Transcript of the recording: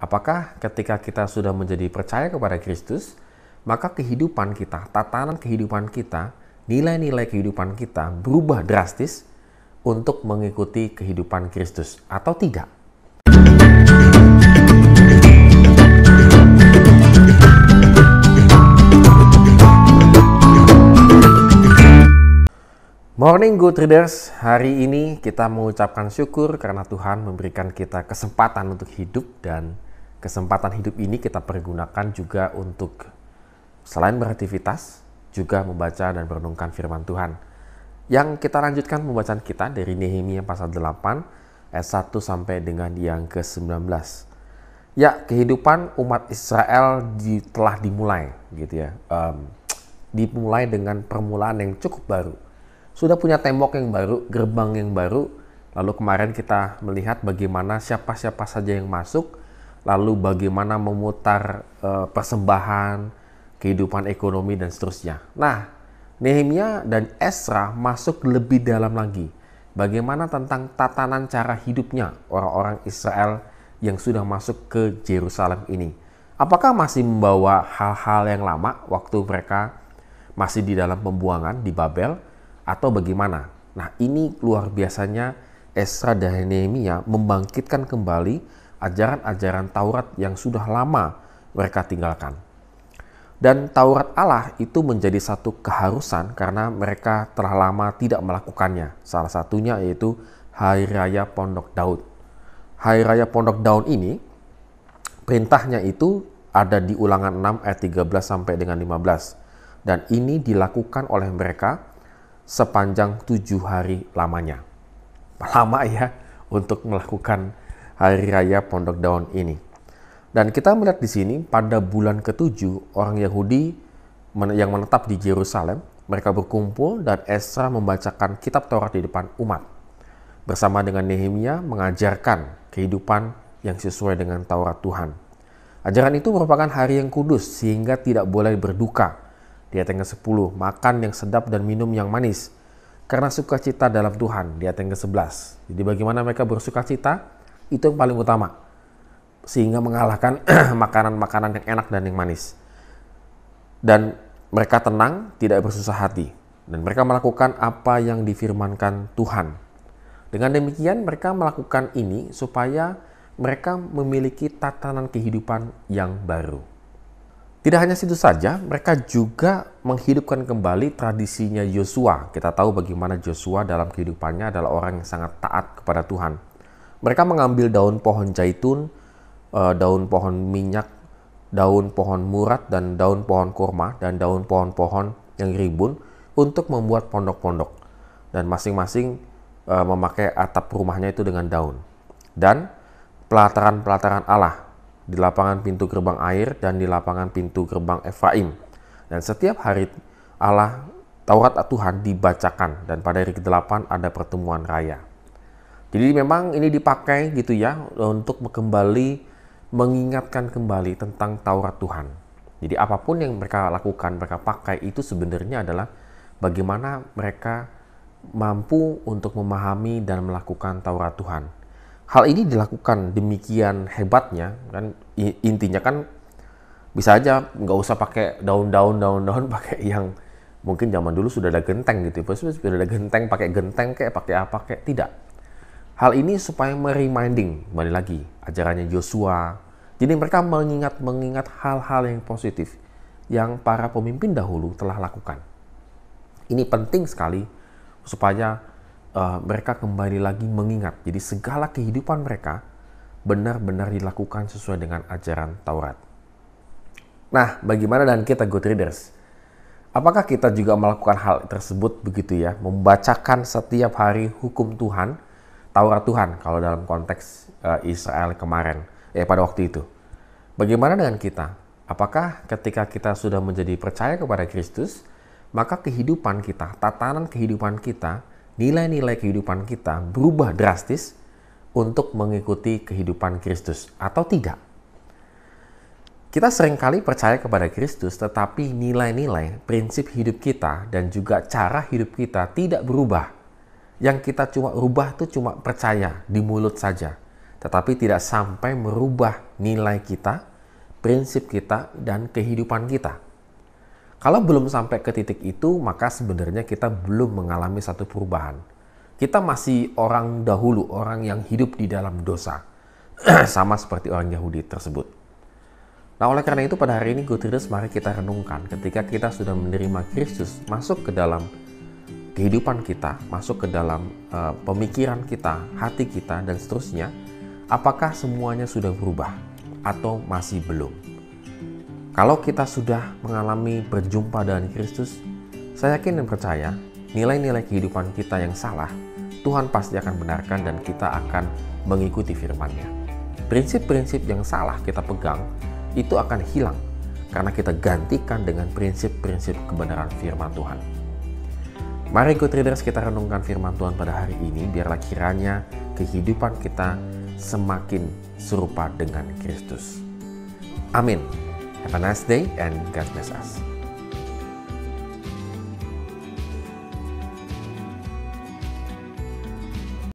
Apakah ketika kita sudah menjadi percaya kepada Kristus, maka kehidupan kita, tatanan kehidupan kita, nilai-nilai kehidupan kita berubah drastis untuk mengikuti kehidupan Kristus atau tidak? Morning Good Readers, hari ini kita mengucapkan syukur karena Tuhan memberikan kita kesempatan untuk hidup, dan kesempatan hidup ini kita pergunakan juga untuk selain beraktivitas, juga membaca dan merenungkan firman Tuhan. Yang kita lanjutkan pembacaan kita dari Nehemia pasal 8 ayat 1 sampai dengan yang ke-19. Ya, kehidupan umat Israel telah dimulai gitu ya. Dimulai dengan permulaan yang cukup baru. Sudah punya tembok yang baru, gerbang yang baru. Lalu kemarin kita melihat bagaimana siapa-siapa saja yang masuk, lalu bagaimana memutar persembahan, kehidupan ekonomi, dan seterusnya. Nah, Nehemia dan Ezra masuk lebih dalam lagi. Bagaimana tentang tatanan cara hidupnya orang-orang Israel yang sudah masuk ke Yerusalem ini. Apakah masih membawa hal-hal yang lama waktu mereka masih di dalam pembuangan di Babel? Atau bagaimana? Nah, ini luar biasanya Ezra dan Nehemia membangkitkan kembali ajaran-ajaran Taurat yang sudah lama mereka tinggalkan. Dan Taurat Allah itu menjadi satu keharusan karena mereka telah lama tidak melakukannya. Salah satunya yaitu Hari Raya Pondok Daud. Hari Raya Pondok Daud ini, perintahnya itu ada di Ulangan 6 ayat 13 sampai dengan 15. Dan ini dilakukan oleh mereka sepanjang 7 hari lamanya. Lama ya untuk melakukan Hari Raya Pondok Daud ini. Dan kita melihat di sini pada bulan ke-7 orang Yahudi yang menetap di Yerusalem, mereka berkumpul dan Ezra membacakan kitab Taurat di depan umat. Bersama dengan Nehemia mengajarkan kehidupan yang sesuai dengan Taurat Tuhan. Ajaran itu merupakan hari yang kudus sehingga tidak boleh berduka. Di ayat yang ke-10, makan yang sedap dan minum yang manis, karena sukacita dalam Tuhan. Di ayat yang ke-11. Jadi bagaimana mereka bersukacita, itu yang paling utama. Sehingga mengalahkan makanan-makanan yang enak dan yang manis. Dan mereka tenang, tidak bersusah hati. Dan mereka melakukan apa yang difirmankan Tuhan. Dengan demikian mereka melakukan ini supaya mereka memiliki tatanan kehidupan yang baru. Tidak hanya situ saja, mereka juga menghidupkan kembali tradisinya Yosua. Kita tahu bagaimana Yosua dalam kehidupannya adalah orang yang sangat taat kepada Tuhan. Mereka mengambil daun pohon zaitun, daun pohon minyak, daun pohon murad, dan daun pohon kurma, dan daun pohon-pohon yang ribun untuk membuat pondok-pondok. Dan masing-masing memakai atap rumahnya itu dengan daun. Dan pelataran-pelataran Allah di lapangan pintu gerbang air dan di lapangan pintu gerbang Efraim. Dan setiap hari Allah Taurat Tuhan dibacakan, dan pada hari ke-8 ada pertemuan raya. Jadi memang ini dipakai gitu ya untuk kembali mengingatkan kembali tentang Taurat Tuhan. Jadi apapun yang mereka lakukan, mereka pakai itu sebenarnya adalah bagaimana mereka mampu untuk memahami dan melakukan Taurat Tuhan. Hal ini dilakukan demikian hebatnya, kan intinya kan bisa aja nggak usah pakai daun-daun, pakai yang mungkin zaman dulu sudah ada genteng gitu, sudah ada genteng, pakai genteng kayak pakai apa kayak, tidak. Hal ini supaya mereminding kembali lagi ajarannya Yosua. Jadi mereka mengingat hal-hal yang positif yang para pemimpin dahulu telah lakukan. Ini penting sekali supaya mereka kembali lagi mengingat. Jadi segala kehidupan mereka benar-benar dilakukan sesuai dengan ajaran Taurat. Nah, bagaimana dengan kita Good Readers? Apakah kita juga melakukan hal tersebut begitu ya? Membacakan setiap hari hukum Tuhan, Taurat Tuhan kalau dalam konteks Israel kemarin, pada waktu itu. Bagaimana dengan kita? Apakah ketika kita sudah menjadi percaya kepada Kristus, maka kehidupan kita, tatanan kehidupan kita, nilai-nilai kehidupan kita berubah drastis untuk mengikuti kehidupan Kristus atau tidak? Kita seringkali percaya kepada Kristus, tetapi nilai-nilai, prinsip hidup kita, dan juga cara hidup kita tidak berubah. Yang kita cuma rubah itu cuma percaya di mulut saja. tetapi tidak sampai merubah nilai kita, prinsip kita, dan kehidupan kita. Kalau belum sampai ke titik itu, maka sebenarnya kita belum mengalami satu perubahan. Kita masih orang dahulu, orang yang hidup di dalam dosa. Sama seperti orang Yahudi tersebut. Nah, oleh karena itu pada hari ini Good Readers, mari kita renungkan ketika kita sudah menerima Kristus masuk ke dalam kehidupan kita, masuk ke dalam pemikiran kita, hati kita, dan seterusnya, apakah semuanya sudah berubah atau masih belum? Kalau kita sudah mengalami berjumpa dengan Kristus, saya yakin dan percaya nilai-nilai kehidupan kita yang salah, Tuhan pasti akan benarkan dan kita akan mengikuti firman-Nya. Prinsip-prinsip yang salah kita pegang, itu akan hilang karena kita gantikan dengan prinsip-prinsip kebenaran firman Tuhan. Mari Good Readers, kita renungkan firman Tuhan pada hari ini, biarlah kiranya kehidupan kita semakin serupa dengan Kristus. Amin. Have a nice day and God bless us.